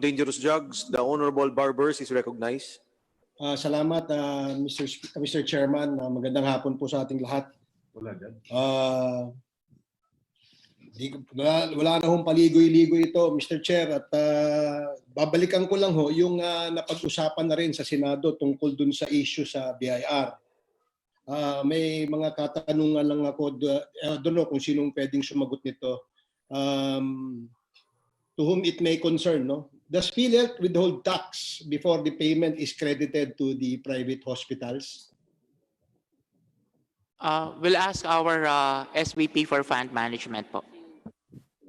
dangerous drugs. The Honorable Barbers is recognized. Salamat, Mr. Chairman. Magandang hapon po sa ating lahat. Wala na hong paligoy-ligoy ito, Mr. Chair. At babalikan ko lang ho yung napag-usapan na rin sa Senado tungkol dun sa issue sa BIR. May mga katanungan lang ako. I don't know kung sinong pwedeng sumagot nito. To whom it may concern, no? Does Philhealth withhold tax before the payment is credited to the private hospitals? We'll ask our SVP for fund management po.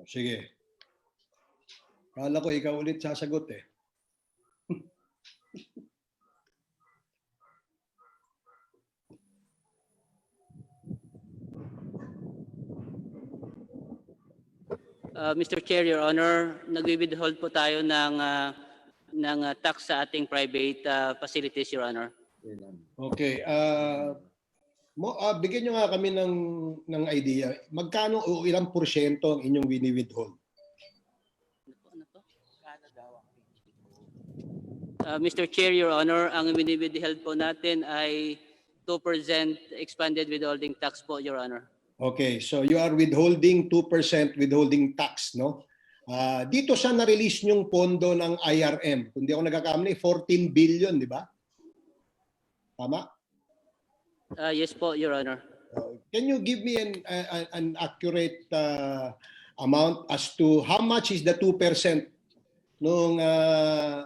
Sige. Kala ko ikaw ulit sasagot eh. Mr. Chair, Your Honor, nagwi-withhold po tayo ng tax sa ating private facilities, Your Honor. Okay. Bigyan nyo nga kami ng idea. Magkano o ilang porsyento ang inyong wini-withhold? Mr. Chair, Your Honor, ang wini-withhold po natin ay 2% expanded withholding tax po, Your Honor. Okay, so you are withholding 2% withholding tax, no? Dito sa na-release nyong pondo ng IRM, kung di ako nagkakamali, 14 billion, di ba? Tama? Yes po, Your Honor. Can you give me an accurate amount as to how much is the 2% nung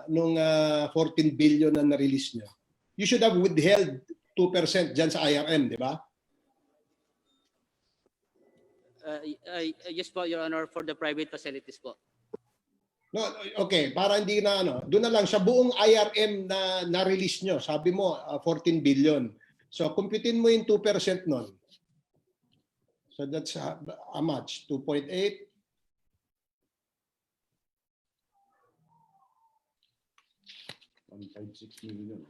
14 billion na na-release nyo? You should have withheld 2% dyan sa IRM, di ba? Yes po, Your Honor, for the private facilities po. No, okay, para hindi na doon na lang sa buong IRM na na-release nyo, sabi mo 14 billion. So, computein mo yung 2% nun. So, that's how much? 2.8? $1.6 million.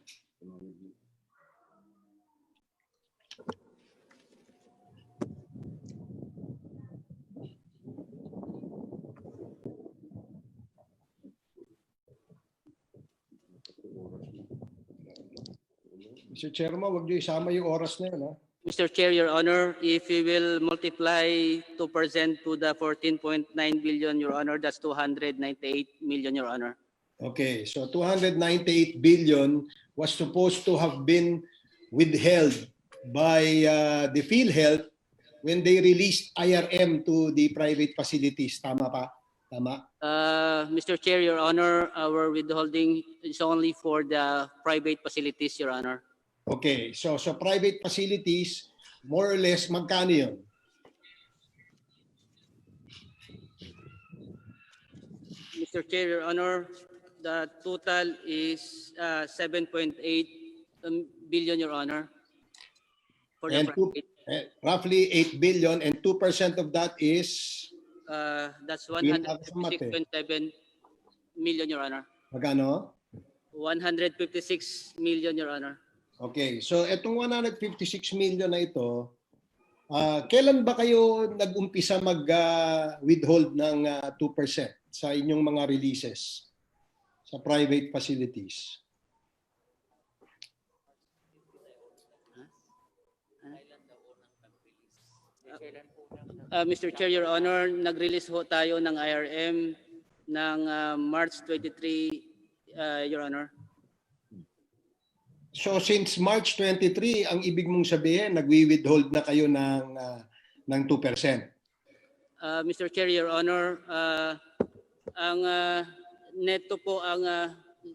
Mr. Chairman, wag niyo isama yung oras na yun, ha? Mr. Chair, Your Honor, if you will multiply 2% to the 14.9 billion, Your Honor, that's 298 million, Your Honor. Okay, so 298 billion was supposed to have been withheld by the Philhealth when they released IRM to the private facilities. Tama pa? Tama? Mr. Chair, Your Honor, our withholding is only for the private facilities, Your Honor. Okay, so private facilities, more or less, magkano yun? Mr. Chair, Your Honor, the total is 7.8 billion, Your Honor. For the Roughly 8 billion, and 2% of that is? That's 156.7 million, Your Honor. Magkano? 156 million, Your Honor. Okay, so itong 156 million na ito, kailan ba kayo nag-umpisa mag-withhold ng 2% sa inyong mga releases sa private facilities? Mr. Chair, Your Honor, nag-release ho tayo ng IRM ng March 23, Your Honor. So since March 23, ang ibig mong sabihin, nagwi-withhold na kayo ng 2%? Mr. Chair, Your Honor, ang neto po ang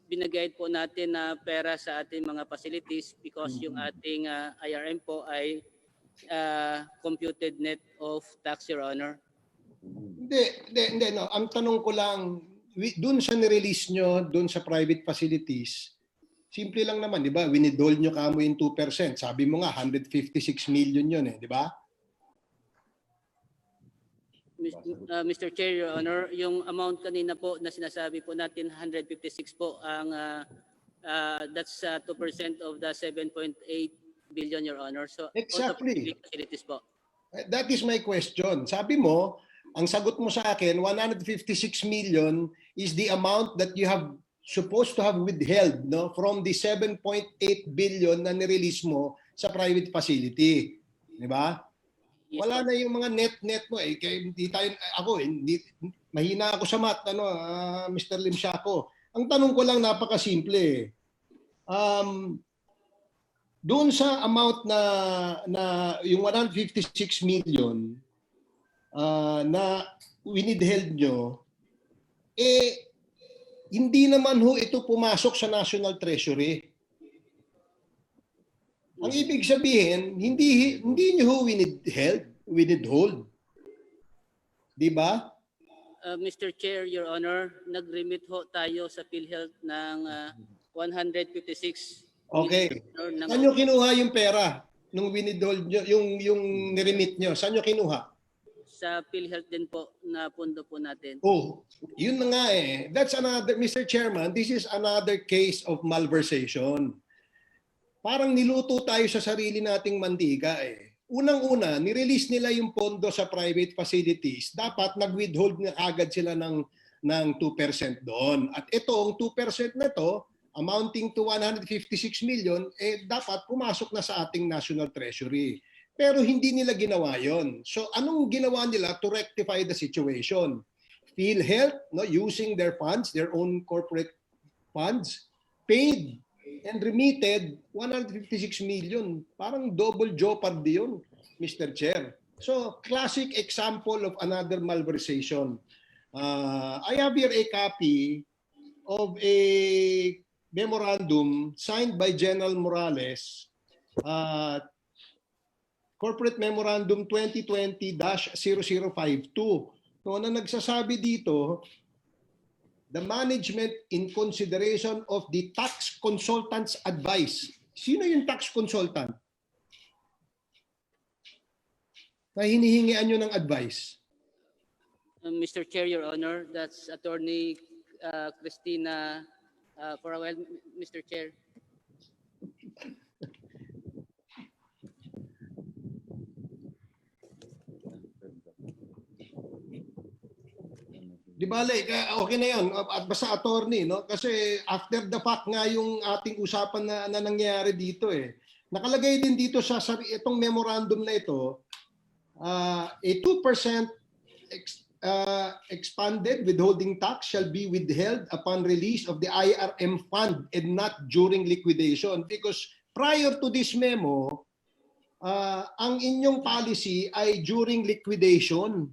binagay po natin na pera sa ating mga facilities because yung ating IRM po ay computed net of tax, Your Honor. Hindi, no. Ang tanong ko lang, dun sa nirelease nyo, dun sa private facilities, simple lang naman, di ba? Winidol nyo kamo yung 2%. Sabi mo nga, 156 million yun eh, di ba? Mr. Chair, Your Honor, yung amount kanina po na sinasabi po natin, 156 po, ang that's 2% of the 7.8 billion, Your Honor. So, exactly. Facilities po. That is my question. Sabi mo, Ang sagot mo sa akin, 156 million is the amount that you have supposed to have withheld, no, from the 7.8 billion na nirelease mo sa private facility. Di ba? Yes Wala po. na yung mga net mo eh. Kaya hindi tayo, ako, hindi, mahina ako sa math, Mr. Lim Siaco. Ang tanong ko lang napakasimple eh. Doon sa amount na yung 156 million na winidheld nyo, eh, hindi naman ho ito pumasok sa National Treasury. Ang ibig sabihin, hindi niyo ho winidhold. Di ba? Mr. Chair, Your Honor, nag-remit ho tayo sa Philhealth ng 156 Okay. million ng Saan nyo kinuha yung pera nung winidhold nyo, yung niremit nyo? Saan nyo kinuha? sa Philhealth din po na pondo po natin. Oh, yun na nga eh. That's another, Mr. Chairman, this is another case of malversation. Parang niluto tayo sa sarili nating mantika eh. Unang-una, nirelease nila yung pondo sa private facilities. Dapat nag-withhold na agad sila ng 2% doon. At itong 2% na to, amounting to 156 million, eh dapat pumasok na sa ating National Treasury. Pero hindi nila ginawa yon. So anong ginawa nila to rectify the situation? Philhealth, no, using their funds, their own corporate funds, paid and remitted 156 million. Parang double jeopardy yun, Mr. Chair. So classic example of another malversation. I have here a copy of a memorandum signed by General Morales, Corporate Memorandum 2020-0052, no, na nagsasabi dito, the management in consideration of the tax consultant's advice. Sino yung tax consultant? Na hinihingian nyo ng advice? Mr. Chair, Your Honor, that's Attorney Christina for a while, Mr. Chair. Di bale, okay na yun. At basta attorney, no? Kasi after the fact nga yung ating usapan na nangyayari dito eh. Nakalagay din dito sa itong memorandum na ito, a 2% expanded withholding tax shall be withheld upon release of the IRM fund and not during liquidation. Because prior to this memo, ang inyong policy ay during liquidation.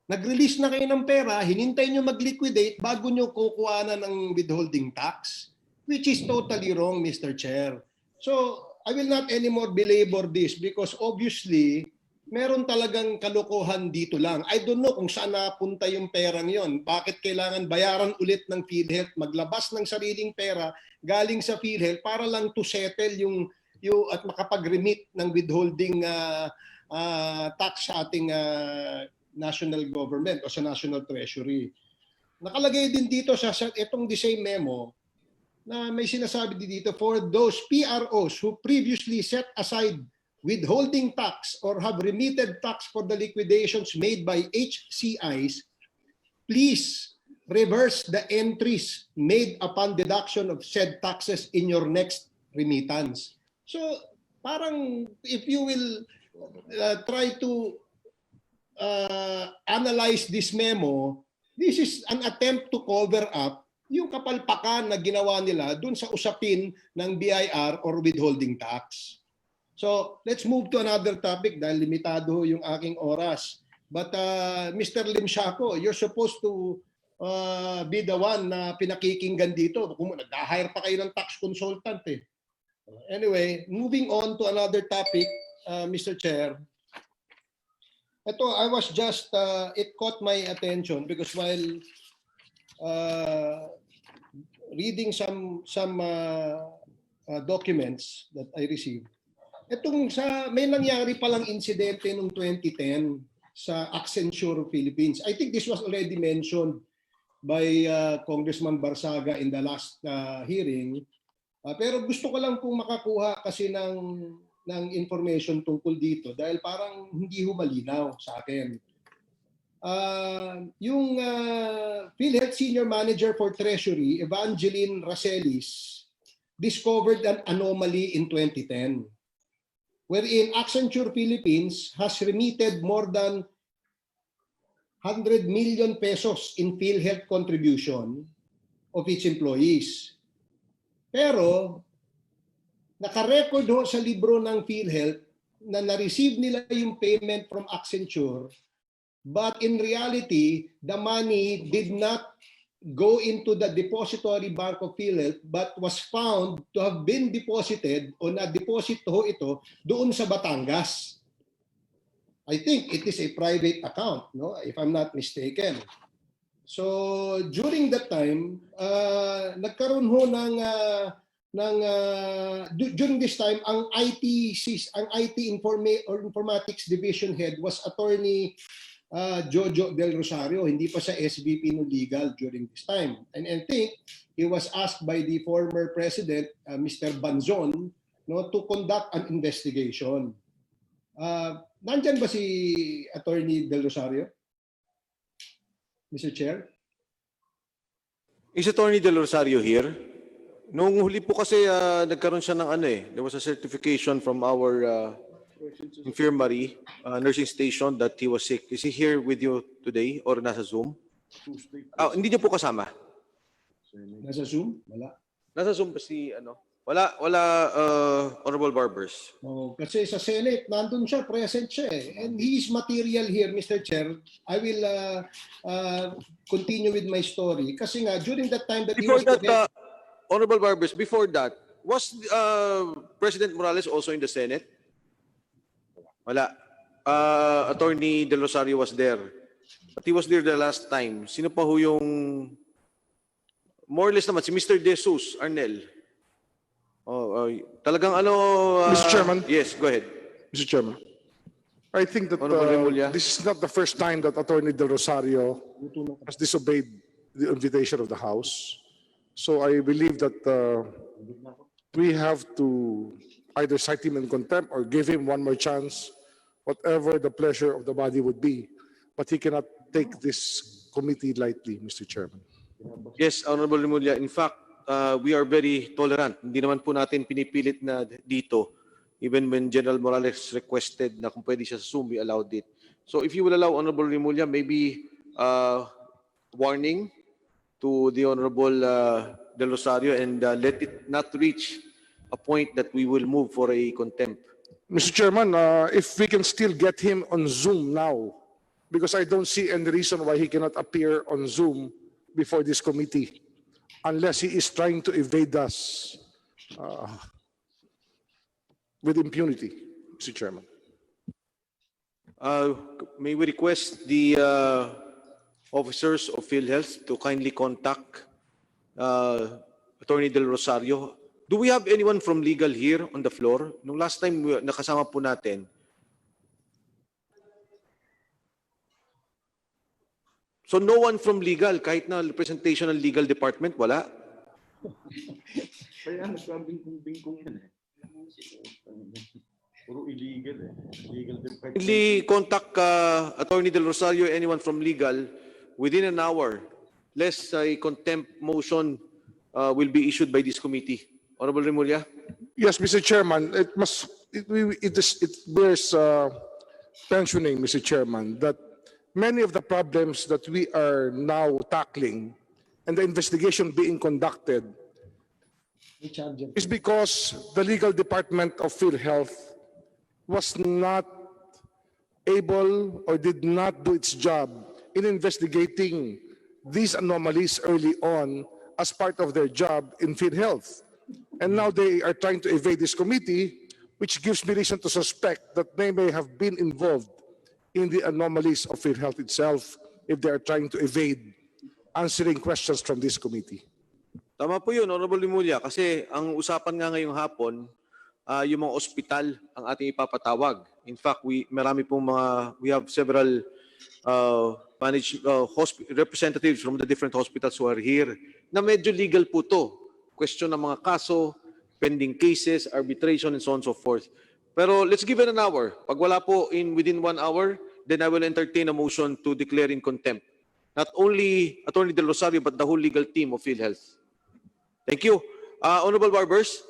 Nag-release na kayo ng pera, hinintay nyo mag-liquidate bago nyo kukuha na ng withholding tax, which is totally wrong, Mr. Chair. So, I will not anymore belabor this because obviously, meron talagang kalokohan dito lang. I don't know kung saan napunta yung perang yon. Bakit kailangan bayaran ulit ng Philhealth, maglabas ng sariling pera galing sa Philhealth para lang to settle yung at makapag-remit ng withholding tax sa ating national government o sa National Treasury. Nakalagay din dito sa itong the same memo na may sinasabi dito, for those PROs who previously set aside withholding tax or have remitted tax for the liquidations made by HCIs, please reverse the entries made upon deduction of said taxes in your next remittance. So parang if you will try to analyze this memo, this is an attempt to cover up yung kapalpakan na ginawa nila dun sa usapin ng BIR or withholding tax. So, let's move to another topic dahil limitado yung aking oras. But Mr. Lim Siaco, you're supposed to be the one na pinakikinggan dito. Kung nag-hire pa kayo ng tax consultant eh. Anyway, moving on to another topic, Mr. Chair. Ito, I was just, it caught my attention because while reading some documents that I received, itong may nangyari palang insidente noong 2010 sa Accenture Philippines. I think this was already mentioned by Congressman Barsaga in the last hearing. Pero gusto ko lang pong makakuha kasi ng information tungkol dito dahil parang hindi humalinaw sa akin. yung Philhealth Senior Manager for Treasury, Evangeline Racelis, discovered an anomaly in 2010 wherein Accenture Philippines has remitted more than 100 million pesos in PhilHealth contribution of its employees. Pero nakarecord ho sa libro ng PhilHealth na na-receive nila yung payment from Accenture, but in reality, the money did not go into the depository bank of PhilHealth but was found to have been deposited o na-deposit ho ito doon sa Batangas. I think it is a private account, no? If I'm not mistaken. So during that time, nagkaroon ho during this time ang IT Informatics Division Head was Attorney Jojo Del Rosario, hindi pa sa SVP no legal during this time. And I think he was asked by the former president, Mr. Banzon, no, to conduct an investigation. Nandyan ba si Attorney Del Rosario? Mr. Chair? Is Attorney Del Rosario here? Nung huli po kasi nagkaroon siya ng there was a certification from our infirmary, nursing station that he was sick. Is he here with you today or nasa Zoom? Hindi niyo po kasama? Nasa Zoom? Wala. Nasa Zoom si Wala, Honorable Barbers. Oh, kasi sa Senate, nandun siya, present siya eh. And he is material here, Mr. Chair. I will continue with my story. Kasi nga, during that time that Before that, Honorable Barbers, before that, was President Morales also in the Senate? Wala. Attorney Del Rosario was there. But he was there the last time. Sino pa ho yung more or less naman? Si Mr. De Jesus, Arnel. Talagang Mr. Chairman? Yes, go ahead. Mr. Chairman, I think that this is not the first time that Attorney Del Rosario has disobeyed the invitation of the House. So I believe that we have to either cite him in contempt or give him one more chance, whatever the pleasure of the body would be. But he cannot take this committee lightly, Mr. Chairman. Yes, Honorable Remulla. In fact, we are very tolerant. Hindi naman po natin pinipilit na dito. Even when General Morales requested na kung pwede siya sa Zoom, we allowed it. So if you will allow, Honorable Remulla, maybe warning to the Honorable Del Rosario and let it not reach a point that we will move for a contempt. Mr. Chairman, if we can still get him on Zoom now, because I don't see any reason why he cannot appear on Zoom before this committee, unless he is trying to evade us with impunity, Mr. Chairman. May we request the officers of Philhealth to kindly contact Attorney Del Rosario. Do we have anyone from legal here on the floor? Nung last time nakasama po natin, so no one from legal, kahit na representation ng legal department, wala? Kaya nagbabingkong-bingkong yan eh. Puro illegal eh. Legal department. Kindly contact Attorney Del Rosario, anyone from legal, within an hour, lest a contempt motion will be issued by this committee. Honorable Remulla? Yes, Mr. Chairman, it bears mentioning, Mr. Chairman, that many of the problems that we are now tackling and the investigation being conducted is because the legal department of Philhealth was not able or did not do its job in investigating these anomalies early on as part of their job in Philhealth. And now they are trying to evade this committee, which gives me reason to suspect that they may have been involved in the anomalies of Philhealth itself if they are trying to evade answering questions from this committee. Tama po yun, Honorable Remulla, kasi ang usapan nga ngayong hapon, yung mga ospital ang ating ipapatawag. In fact, we have several representatives from the different hospitals who are here na medyo legal po to. Question ng mga kaso, pending cases, arbitration, and so on and so forth. Pero let's give it an hour. Pag wala po within 1 hour, then I will entertain a motion to declare in contempt not only Attorney Del Rosario but the whole legal team of Philhealth. Thank you. Honorable Barbers.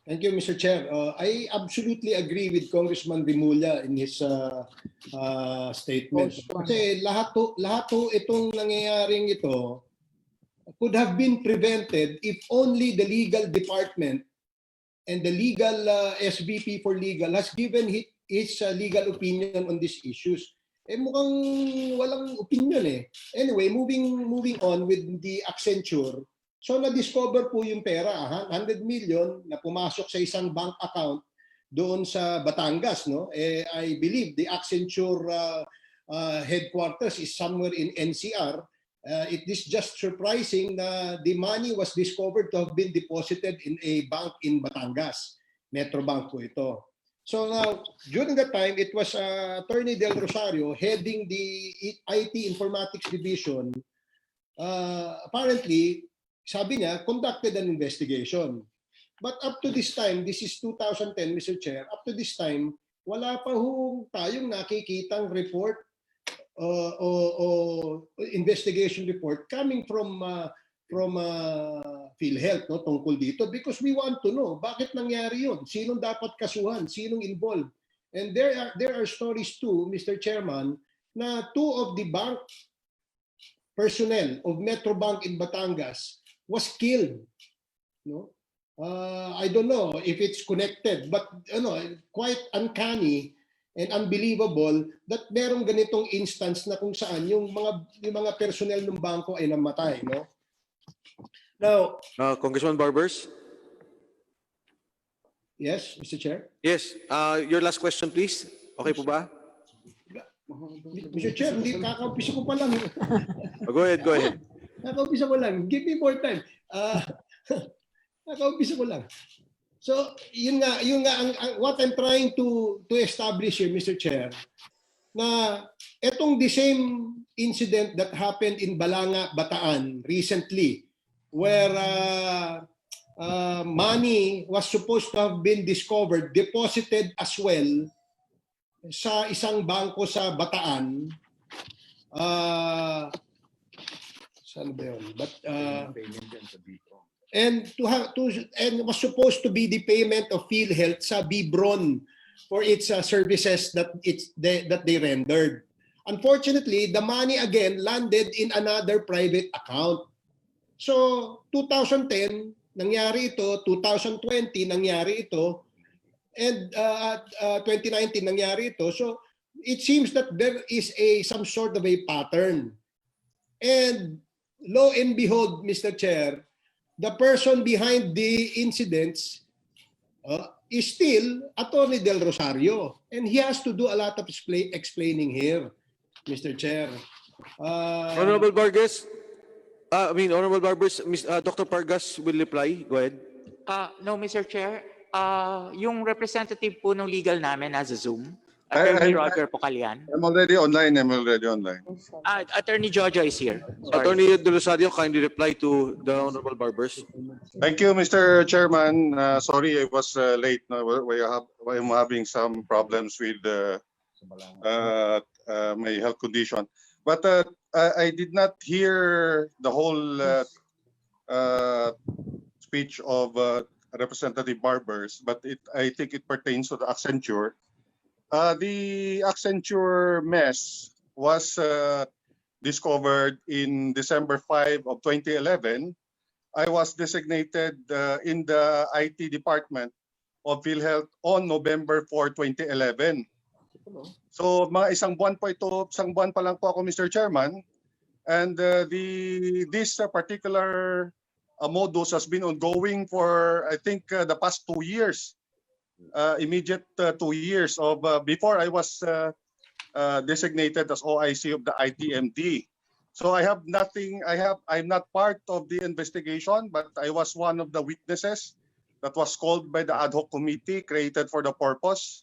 Thank you, Mr. Chair. I absolutely agree with Congressman Rimulya in his statement. Kasi lahat ho itong nangyayaring ito could have been prevented if only the legal department and the legal SVP for legal has given his legal opinion on these issues. Mukhang walang opinion eh. Anyway, moving on with the Accenture. So na-discover po yung pera, 100 million na pumasok sa isang bank account doon sa Batangas, no? I believe the Accenture headquarters is somewhere in NCR. It is just surprising na the money was discovered to have been deposited in a bank in Batangas. Metro Bank po ito. So now, during that time, it was Attorney Del Rosario heading the IT Informatics Division. Apparently, sabi niya, conducted an investigation. But up to this time, this is 2010, Mr. Chair, up to this time, wala pa tayong nakikitang report o investigation report coming from Philhealth, no, tungkol dito, because we want to know bakit nangyari yun, sinong dapat kasuhan, sinong involved. And there are stories too, Mr. Chairman, na 2 of the bank personnel of Metro Bank in Batangas was killed. No? I don't know if it's connected, but quite uncanny and unbelievable that merong ganitong instance na kung saan yung mga personnel ng bangko ay namatay, no? Now, Congressman Barbers. yes, Mr. Chair. Yes. Your last question, please. Okay po ba? Mr. Chair, hindi kakaumpisa ko pa lang. Go ahead. Kakaumpisa ko lang. Give me more time. Kakaumpisa ko lang. So, yun nga what I'm trying to establish here, Mr. Chair, na etong the same incident that happened in Balanga, Bataan recently, where money was supposed to have been discovered, deposited as well sa isang bangko sa Bataan. Saan ba yun? But, and was supposed to be the payment of PhilHealth sa Bibron for its services that they rendered. Unfortunately, the money again landed in another private account. So 2010 nangyari ito, 2020 nangyari ito, and 2019 nangyari ito. So it seems that there is some sort of a pattern. And lo and behold, Mr. Chair, the person behind the incidents is still Attorney Del Rosario. And he has to do a lot of explaining here, Mr. Chair. Honorable Vargas. Honorable Barbers, Dr. Pargas will reply. Go ahead. No, Mr. Chair. Yung representative po ng legal namin as a Zoom, Attorney Roger Pocalian. I'm already online. Attorney Jojo is here. Sorry. Attorney De Rosario, kindly reply to the Honorable Barbers. Thank you, Mr. Chairman. Sorry I was late. I'm having some problems with my health condition. But I did not hear the whole speech of Representative Barbers, but I think it pertains to the Accenture. The Accenture mess was discovered in December 5 of 2011. I was designated in the IT department of Philhealth on November 4, 2011. So mga isang buwan pa lang po ako, Mr. Chairman. And this particular modus has been ongoing for, I think, the past 2 years. Immediate 2 years of before I was designated as OIC of the ITMD. So I have nothing. I'm not part of the investigation, but I was one of the witnesses that was called by the ad hoc committee created for the purpose.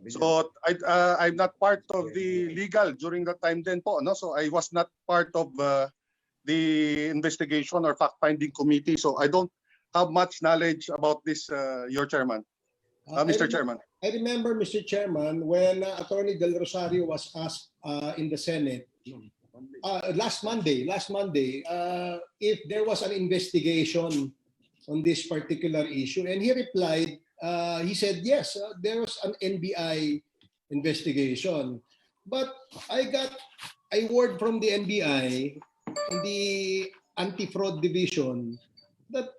So I'm not part of the legal during that time then po, no? So I was not part of the investigation or fact-finding committee. So I don't have much knowledge about this, your chairman. Mr. Chairman. I remember, Mr. Chairman, when Attorney Del Rosario was asked in the Senate last Monday, if there was an investigation on this particular issue, and he replied, he said yes, there was an NBI investigation, but I got a word from the NBI, the Anti-Fraud Division, that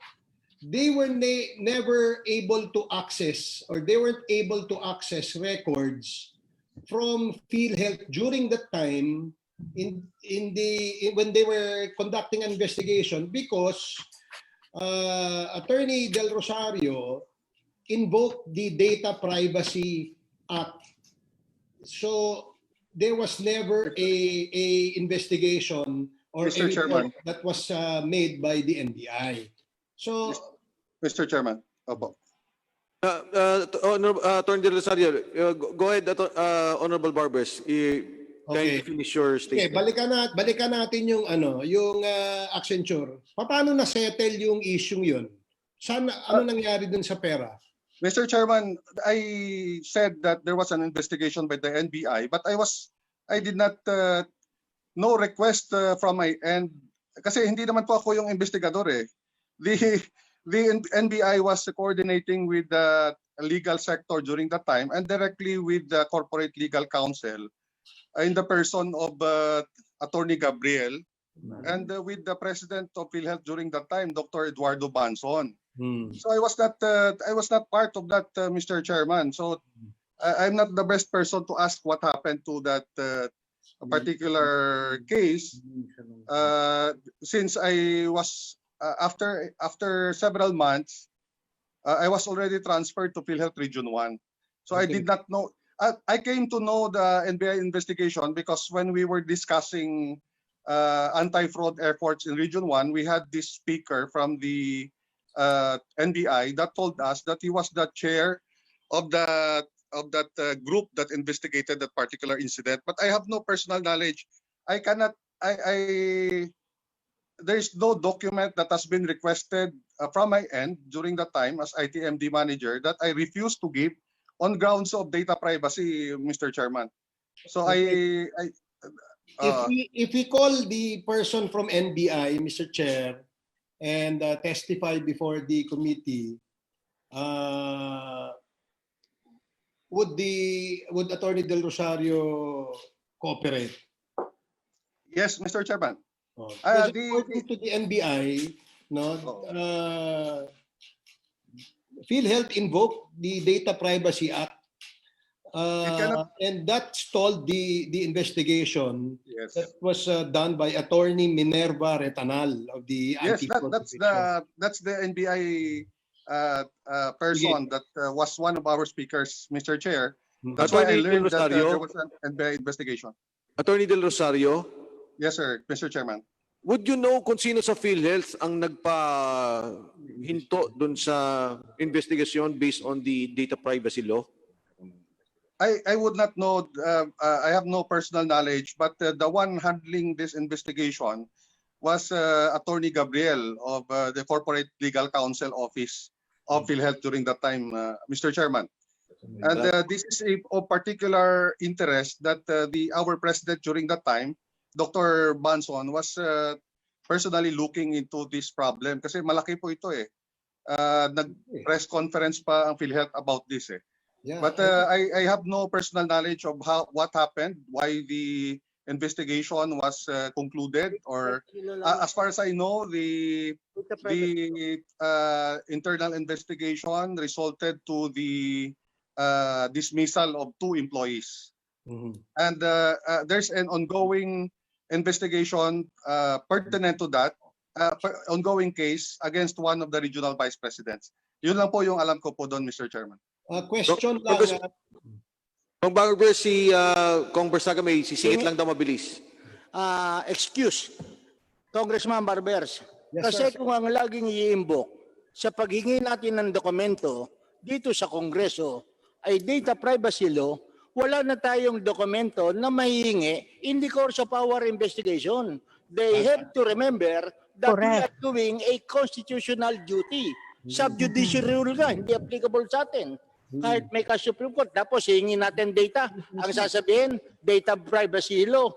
they were never able to access, or they weren't able to access records from Philhealth during that time when they were conducting an investigation, because Attorney Del Rosario invoked the Data Privacy Act. So there was never a investigation or Mr. a Chairman. report that was made by the NBI. So, Mr. Chairman. Opo. Attorney De Rosario, go ahead, Honorable Barbers. Okay. Kindly finish your okay, statement. balikan natin yung Accenture. Paano na settle yung issue yun? Ano nangyari dun sa pera? Mr. Chairman, I said that there was an investigation by the NBI, but I did not no request from my end, kasi hindi naman po ako yung investigador eh. The NBI was coordinating with the legal sector during that time and directly with the corporate legal counsel in the person of Attorney Gabriel and with the president of Philhealth during that time, Dr. Eduardo Banson. So I was not part of that, Mr. Chairman. So I'm not the best person to ask what happened to that particular case, since I was after several months, I was already transferred to Philhealth Region 1. So I did not know. I came to know the NBI investigation because when we were discussing anti-fraud efforts in Region 1, we had this speaker from the NBI that told us that he was the chair of that group that investigated that particular incident. But I have no personal knowledge. I cannot. There's no document that has been requested from my end during that time as ITMD manager that I refused to give on grounds of data privacy, Mr. Chairman. So Okay. If we call the person from NBI, Mr. Chair, and testify before the committee, would Attorney Del Rosario cooperate? Yes, Mr. Chairman. Because according to the NBI, Philhealth invoked the Data Privacy Act, and that stalled the investigation. Yes. That was done by Attorney Minerva Retanal of the Yes, Anti-Fraud that's the NBI person that was one of our speakers, Mr. Chair. That's why I learned that there was an NBI investigation. Attorney Del Rosario, Yes, sir, Mr. Chairman. would you know kung sino sa PhilHealth ang nagpahinto dun sa investigation based on the data privacy law? I would not know. I have no personal knowledge, but the one handling this investigation was Attorney Gabriel of the Corporate Legal Counsel Office of PhilHealth during that time, Mr. Chairman. And this is of particular interest that our president during that time, Dr. Banson, was personally looking into this problem kasi malaki po ito eh. Nag-press conference pa ang PhilHealth about this eh. Yeah, But I have no personal knowledge of what happened, why the investigation was concluded, or as far as I know, the internal investigation resulted to the dismissal of 2 employees. And there's an ongoing investigation pertinent to that, ongoing case against one of the regional vice presidents. Yun lang po yung alam ko po doon, Mr. Chairman. Question lang. Kung bago si Kong Bersaga may sisingit lang daw mabilis. Excuse, Congressman Barbers. Yes, Kasi sir. kung ang laging i-invoke sa paghingi natin ng dokumento dito sa Kongreso ay data privacy law, wala na tayong dokumento na mahihingi in the course of our investigation. They have to remember that we are doing a constitutional duty. Subjudiciary rule nga, hindi applicable sa atin. Kahit may ka-Supreme Court, tapos hingin natin data. Ang sasabihin, data privacy law.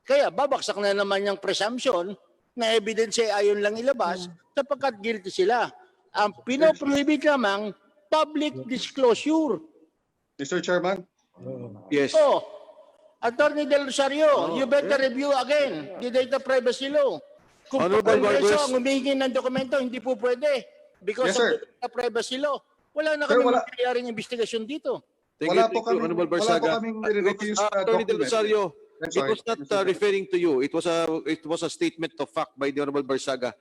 Kaya babaksak na naman yung presumption na evidence ay ayon lang ilabas sapagkat guilty sila. Ang pinoprohibit lamang, public disclosure. Mr. Chairman, Yes. So, Attorney Del Rosario, you better review again the data privacy law. Kung Honorable Kongreso Barbers. ang humihingi ng dokumento, hindi po pwede. Because Yes, of sir. the data privacy law. Wala na Sir, kami wala- mangyayaring investigasyon dito. Thank Wala you, po kami- Honorable wala po Barsaga. kaming nire-refuse na Attorney Del document. Rosario, I'm it sorry, was not Mr. Chair. referring to you. It was a statement of fact by the Honorable Barsaga.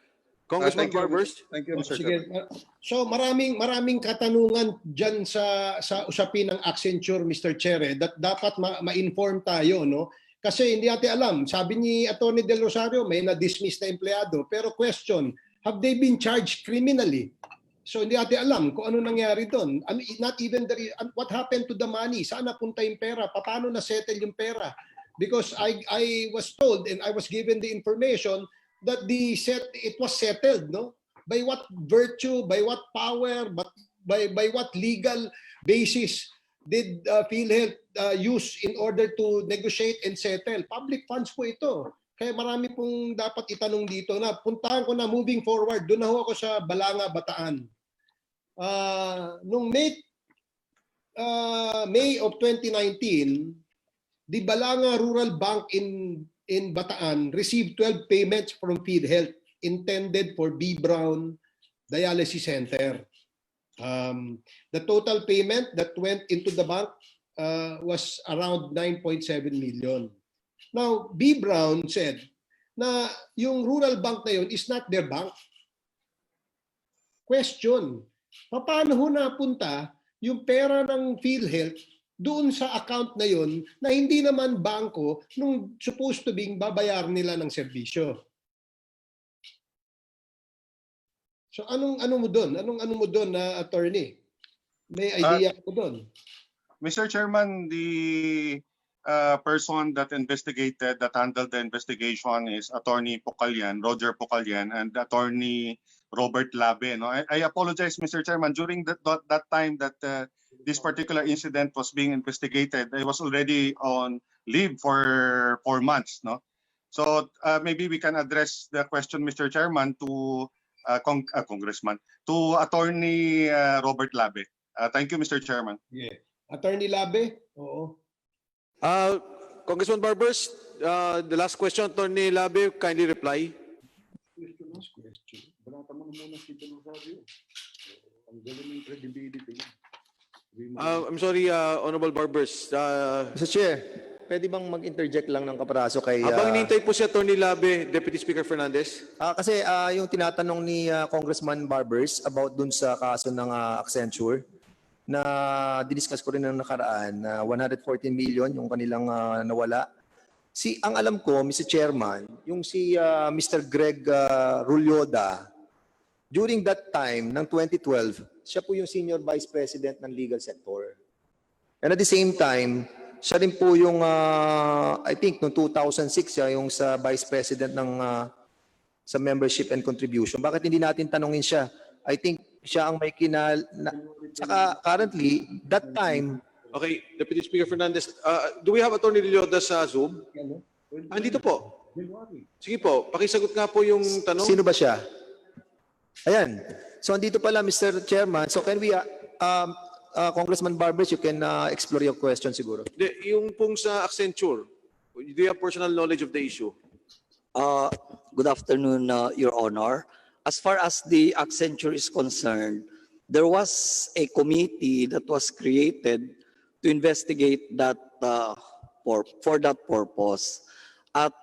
Congressman Thank you, Barbers. Thank you, Mr. Sige. Chairman. So maraming katanungan diyan sa usapin ng Accenture, Mr. Chair, that dapat ma-inform tayo, no? Kasi hindi natin alam. Sabi ni Attorney Del Rosario, may na-dismiss na empleyado. Pero question, have they been charged criminally? So hindi natin alam kung ano nangyari doon. Not even what happened to the money? Saan napunta yung pera? Paano na-settle yung pera? Because I was told and I was given the information that it was settled, no? By what virtue, by what power, but by what legal basis did Philhealth use in order to negotiate and settle? Public funds po ito. Kaya marami pong dapat itanong dito na puntahan ko na moving forward. Doon na ho ako sa Balanga, Bataan. Nung May of 2019, the Balanga Rural Bank in Bataan received 12 payments from Philhealth intended for B. Brown Dialysis Center. The total payment that went into the bank was around 9.7 million. Now, B. Brown said na yung rural bank na yun is not their bank. Question, paano ho napunta yung pera ng Philhealth doon sa account na yon na hindi naman bangko nung supposed to being babayar nila ng serbisyo? So ano mo doon? Ano mo doon na attorney? May idea ko doon. Mr. Chairman, the person that handled the investigation is Attorney Pocalyan, Roger Pocalyan, and Attorney Robert Labe. No? I apologize, Mr. Chairman. During that time that this particular incident was being investigated, I was already on leave for 4 months. No, so maybe we can address the question, Mr. Chairman, to Congressman, to Attorney Robert Labe. Thank you, Mr. Chairman. Yeah. Attorney Labe? Oo. Congressman Barbers, the last question, Attorney Labe, kindly reply. I'm sorry, Honorable Barbers. Mr. Chair, pwede bang mag-interject lang ng kaparaso kay... Habang hinihintay po si Attorney Labe, Deputy Speaker Fernandez. kasi yung tinatanong ni Congressman Barbers about dun sa kaso ng Accenture, na diniscuss ko rin ng nakaraan, na 114 million yung kanilang nawala. Ang alam ko, Mr. Chairman, yung si Mr. Greg Rulyoda, during that time, ng 2012, siya po yung Senior Vice President ng Legal Sector. And at the same time, siya rin po yung, I think, noong 2006, siya yung sa Vice President ng sa Membership and Contribution. Bakit hindi natin tanungin siya? I think siya ang may saka currently, that time... Okay, Deputy Speaker Fernandez, do we have Attorney Lyoda sa Zoom? Andito po. Sige po, pakisagot nga po yung tanong. Sino ba siya? Ayan. So, andito pala, Mr. Chairman. So, can we, Congressman Barbers, you can explore your question siguro. Yung pong sa Accenture, do you have personal knowledge of the issue? Good afternoon, Your Honor. As far as the Accenture is concerned, there was a committee that was created to investigate that for that purpose. At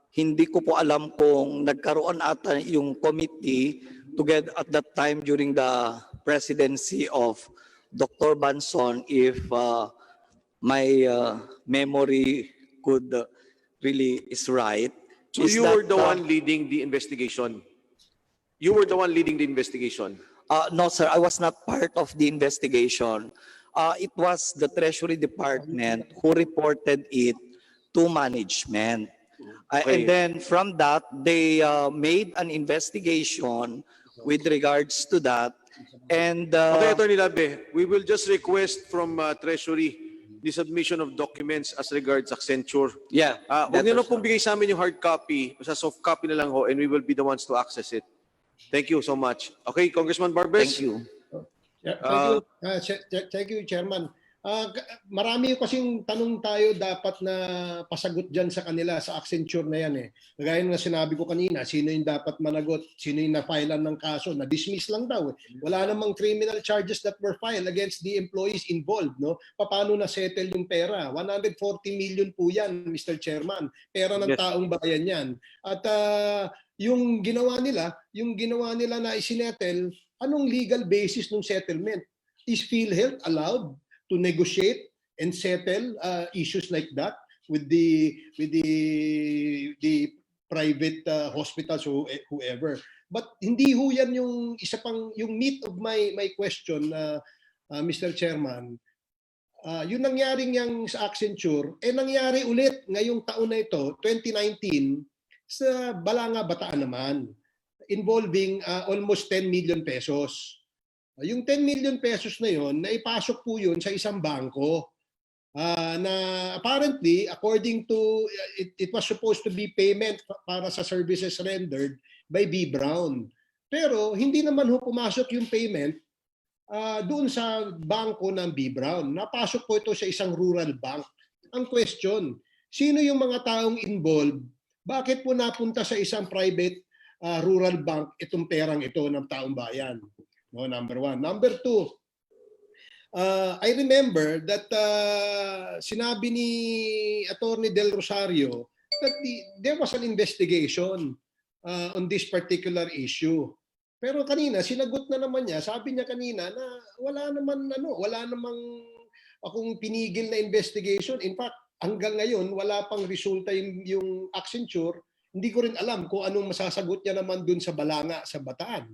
hindi ko po alam kung nagkaroon ata yung committee together at that time during the presidency of Dr. Banson, if my memory could really is right. So you were the one leading the investigation? You were the one leading the investigation? No, sir, I was not part of the investigation. It was the Treasury Department who reported it to management. Okay. And then from that, they made an investigation with regards to that. And Okay, Attorney Labe, we will just request from Treasury the submission of documents as regards Accenture. yeah, Huwag niyo na that's pong bigay sa amin yung hard copy, sa soft copy na lang ho, and we will be the ones to access it. Thank you so much. Okay, Congressman Barbers? thank you. Thank you, Chairman. Marami kasing tanong tayo dapat na pasagot dyan sa kanila, sa Accenture na yan eh. Gaya na sinabi ko kanina, sino yung dapat managot, sino yung na-filean ng kaso, na-dismiss lang daw eh. Wala namang criminal charges that were filed against the employees involved. No? Paano na-settle yung pera? 140 million po yan, Mr. Chairman. Pera ng Yes. taong bayan yan. At yung ginawa nila na isinettle, anong legal basis ng settlement? Is Philhealth allowed to negotiate and settle issues like that with the private hospitals or whoever? But hindi ho yan yung isa pang yung meat of my question, Mr. Chairman. Yung nangyaring yang sa Accenture, nangyari ulit ngayong taon na ito, 2019, sa Balanga, Bataan naman, involving almost 10 million pesos. Yung 10 million pesos na yon, naipasok po yun sa isang bangko na apparently, according to, it was supposed to be payment para sa services rendered by B. Brown. Pero hindi naman ho pumasok yung payment doon sa bangko ng B. Brown. Napasok po ito sa isang rural bank. Ang question, sino yung mga taong involved? Bakit po napunta sa isang private rural bank itong perang ito ng taong bayan? No, number one. Number two, I remember that sinabi ni Attorney Del Rosario that there was an investigation on this particular issue. Pero kanina, sinagot na naman niya, sabi niya kanina na wala namang akong pinigil na investigation. In fact, hanggang ngayon, wala pang resulta yung Accenture. Hindi ko rin alam kung anong masasagot niya naman dun sa Balanga, sa Bataan.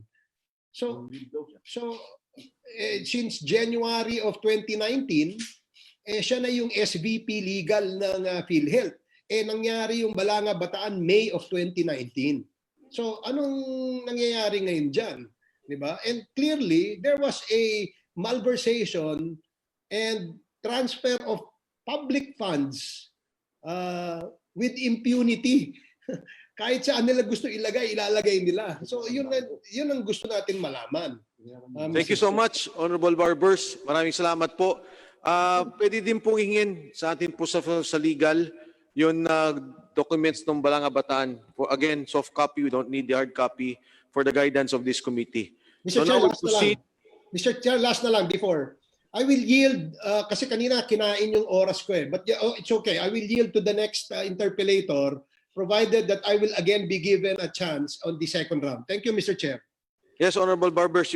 So since January of 2019, siya na yung SVP legal ng Philhealth. Nangyari yung Balanga Bataan May of 2019. So anong nangyayari ngayon dyan? Diba? And clearly, there was a malversation and transfer of public funds with impunity. Kahit saan nila gusto ilalagay nila. So yun ang gusto natin malaman. Thank you so much, Honorable Barbers. Maraming salamat po. Pwede din pong hingin sa atin po sa legal yung documents ng Balanga Bataan. Again, soft copy, we don't need the hard copy for the guidance of this committee. Mr. Chair, last na lang. Mr. Chair, last na lang before. I will yield, kasi kanina kinain yung oras ko eh. But it's okay. I will yield to the next interpellator provided that I will again be given a chance on the second round. Thank you, Mr. Chair. Yes, Honorable Barbers.